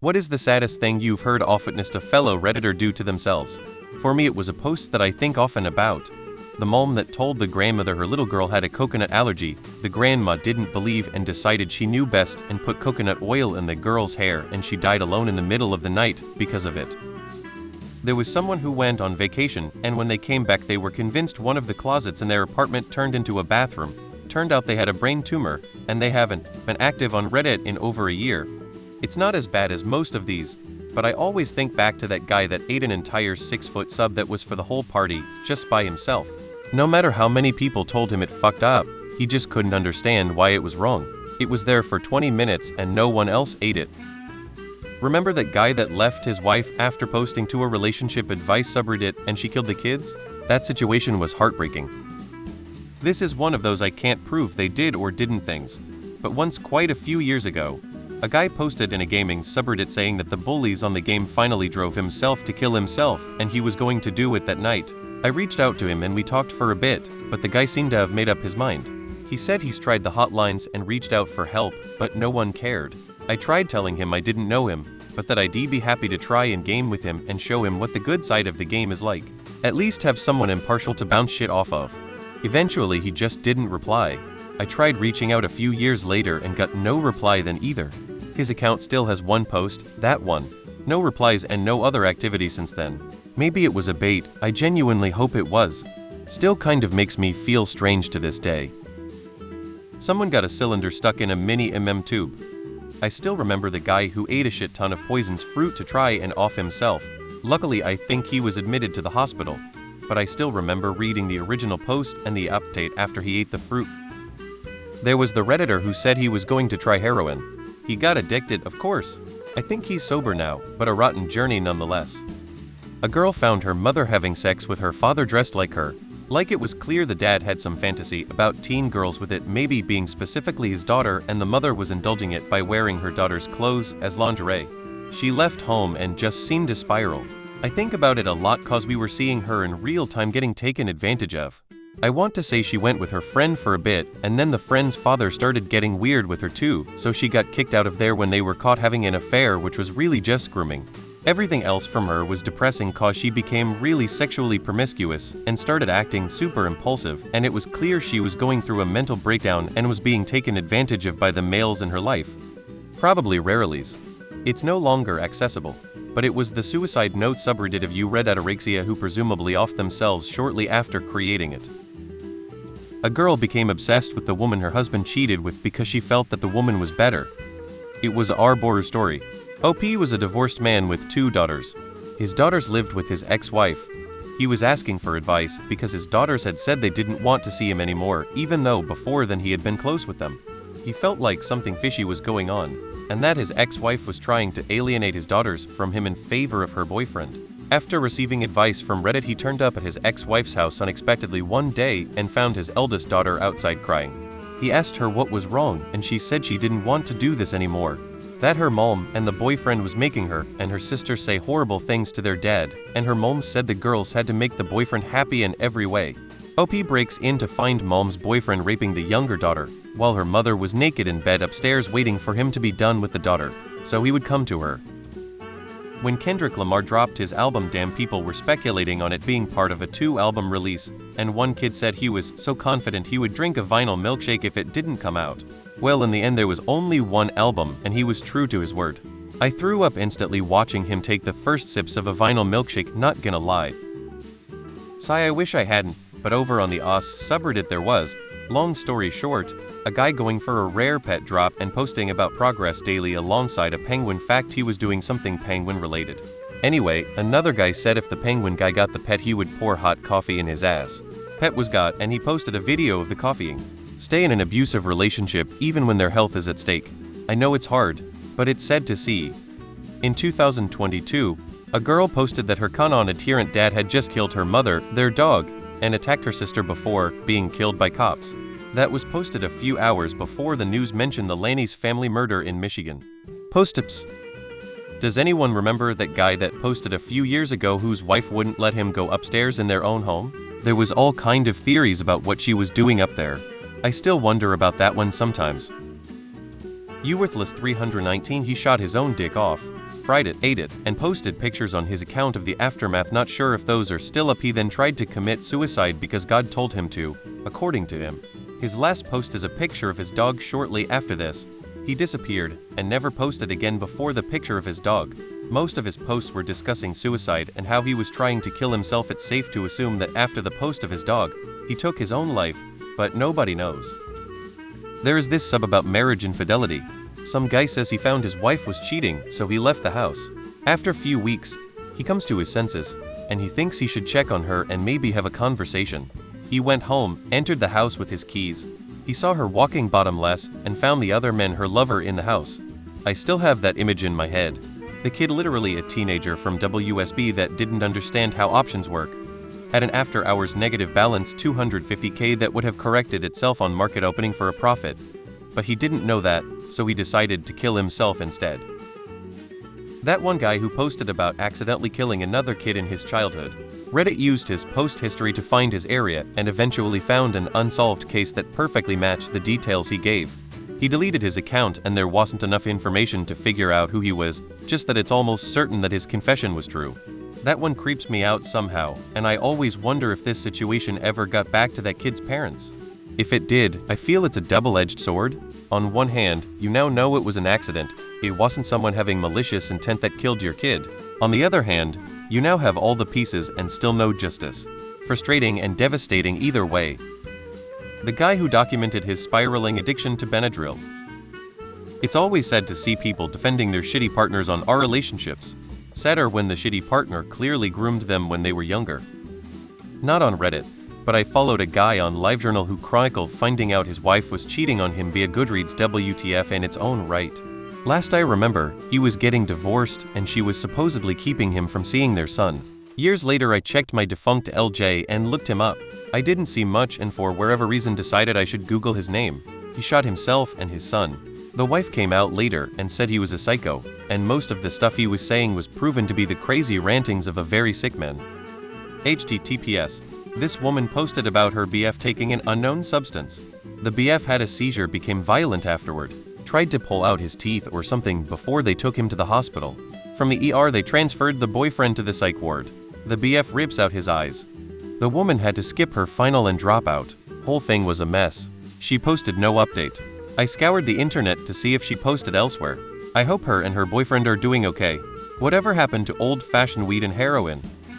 What is the saddest thing you've heard of witnessed a fellow Redditor do to themselves? For me it was a post that I think often about. The mom that told the grandmother her little girl had a coconut allergy. The grandma didn't believe and decided she knew best and put coconut oil in the girl's hair, and she died alone in the middle of the night because of it. There was someone who went on vacation, and when they came back they were convinced one of the closets in their apartment turned into a bathroom. Turned out they had a brain tumor, and they haven't been active on Reddit in over a year. It's not as bad as most of these, but I always think back to that guy that ate an entire 6-foot sub that was for the whole party, just by himself. No matter how many people told him it fucked up, he just couldn't understand why it was wrong. It was there for 20 minutes and no one else ate it. Remember that guy that left his wife after posting to a relationship advice subreddit and she killed the kids? That situation was heartbreaking. This is one of those I can't prove they did or didn't things. But once, quite a few years ago, a guy posted in a gaming subreddit saying that the bullies on the game finally drove himself to kill himself and he was going to do it that night. I reached out to him and we talked for a bit, but the guy seemed to have made up his mind. He said he's tried the hotlines and reached out for help, but no one cared. I tried telling him I didn't know him, but that I'd be happy to try and game with him and show him what the good side of the game is like. At least have someone impartial to bounce shit off of. Eventually he just didn't reply. I tried reaching out a few years later and got no reply then either. His account still has one post, that one. No replies and no other activity since then. Maybe it was a bait, I genuinely hope it was. Still kind of makes me feel strange to this day. Someone got a cylinder stuck in a mini tube. I still remember the guy who ate a shit ton of poisonous fruit to try and off himself. Luckily I think he was admitted to the hospital. But I still remember reading the original post and the update after he ate the fruit. There was the Redditor who said he was going to try heroin. He got addicted, of course. I think he's sober now, but a rotten journey nonetheless. A girl found her mother having sex with her father dressed like her. Like it was clear the dad had some fantasy about teen girls with it maybe being specifically his daughter, and the mother was indulging it by wearing her daughter's clothes as lingerie. She left home and just seemed to spiral. I think about it a lot cause we were seeing her in real time getting taken advantage of. I want to say she went with her friend for a bit, and then the friend's father started getting weird with her too, so she got kicked out of there when they were caught having an affair, which was really just grooming. Everything else from her was depressing cause she became really sexually promiscuous and started acting super impulsive, and it was clear she was going through a mental breakdown and was being taken advantage of by the males in her life. Probably rarelies. It's no longer accessible. But it was the suicide note subreddit of read anorexia who presumably offed themselves shortly after creating it. A girl became obsessed with the woman her husband cheated with because she felt that the woman was better. It was our Boru story. OP was a divorced man with 2 daughters. His daughters lived with his ex-wife. He was asking for advice because his daughters had said they didn't want to see him anymore, even though before then he had been close with them. He felt like something fishy was going on, and that his ex-wife was trying to alienate his daughters from him in favor of her boyfriend. After receiving advice from Reddit, he turned up at his ex-wife's house unexpectedly one day and found his eldest daughter outside crying. He asked her what was wrong, and she said she didn't want to do this anymore. That her mom and the boyfriend was making her and her sisters say horrible things to their dad, and her mom said the girls had to make the boyfriend happy in every way. OP breaks in to find mom's boyfriend raping the younger daughter, while her mother was naked in bed upstairs waiting for him to be done with the daughter, so he would come to her. When Kendrick Lamar dropped his album Damn, people were speculating on it being part of a 2-album release, and one kid said he was so confident he would drink a vinyl milkshake if it didn't come out. Well, in the end there was only 1 album and he was true to his word. I threw up instantly watching him take the first sips of a vinyl milkshake, not gonna lie. Sigh, I wish I hadn't, but over on the OS subreddit there was, long story short, a guy going for a rare pet drop and posting about progress daily alongside a penguin fact he was doing something penguin related. Anyway, another guy said if the penguin guy got the pet he would pour hot coffee in his ass. Pet was got and he posted a video of the coffeeing. Stay in an abusive relationship even when their health is at stake. I know it's hard, but it's sad to see. In 2022, a girl posted that her canon adherent dad had just killed her mother, their dog, and attacked her sister before being killed by cops. That was posted a few hours before the news mentioned the Laney's family murder in Michigan. Post-ups. Does anyone remember that guy that posted a few years ago whose wife wouldn't let him go upstairs in their own home? There was all kind of theories about what she was doing up there. I still wonder about that one sometimes. Worthless 319, he shot his own dick off. fried it, ate it, and posted pictures on his account of the aftermath. Not sure if those are still up. He then tried to commit suicide because God told him to, according to him. His last post is a picture of his dog. Shortly after this, he disappeared and never posted again before the picture of his dog. Most of his posts were discussing suicide and how he was trying to kill himself. It's safe to assume that after the post of his dog, he took his own life, but nobody knows. There is this sub about marriage infidelity. Some guy says he found his wife was cheating, so he left the house. After a few weeks, he comes to his senses, and he thinks he should check on her and maybe have a conversation. He went home, entered the house with his keys. He saw her walking bottomless and found the other men, her lover, in the house. I still have that image in my head. The kid, literally a teenager from WSB that didn't understand how options work, had an after-hours negative balance $250K that would have corrected itself on market opening for a profit. But he didn't know that, so he decided to kill himself instead. That one guy who posted about accidentally killing another kid in his childhood. Reddit used his post history to find his area and eventually found an unsolved case that perfectly matched the details he gave. He deleted his account and there wasn't enough information to figure out who he was, just that it's almost certain that his confession was true. That one creeps me out somehow, and I always wonder if this situation ever got back to that kid's parents. If it did, I feel it's a double-edged sword. On one hand, you now know it was an accident, it wasn't someone having malicious intent that killed your kid. On the other hand, you now have all the pieces and still no justice. Frustrating and devastating either way. The guy who documented his spiraling addiction to Benadryl. It's always sad to see people defending their shitty partners on our relationships. Sadder when the shitty partner clearly groomed them when they were younger. Not on Reddit, but I followed a guy on LiveJournal who chronicled finding out his wife was cheating on him via Goodreads. WTF in its own right. Last I remember, he was getting divorced and she was supposedly keeping him from seeing their son. Years later I checked my defunct LJ and looked him up. I didn't see much and for whatever reason decided I should Google his name. He shot himself and his son. The wife came out later and said he was a psycho, and most of the stuff he was saying was proven to be the crazy rantings of a very sick man. HTTPS. This woman posted about her BF taking an unknown substance. The BF had a seizure, became violent afterward, tried to pull out his teeth or something before they took him to the hospital. From the ER they transferred the boyfriend to the psych ward. The BF rips out his eyes. The woman had to skip her final and drop out. Whole thing was a mess. She posted no update. I scoured the internet to see if she posted elsewhere. I hope her and her boyfriend are doing okay. Whatever happened to old-fashioned weed and heroin?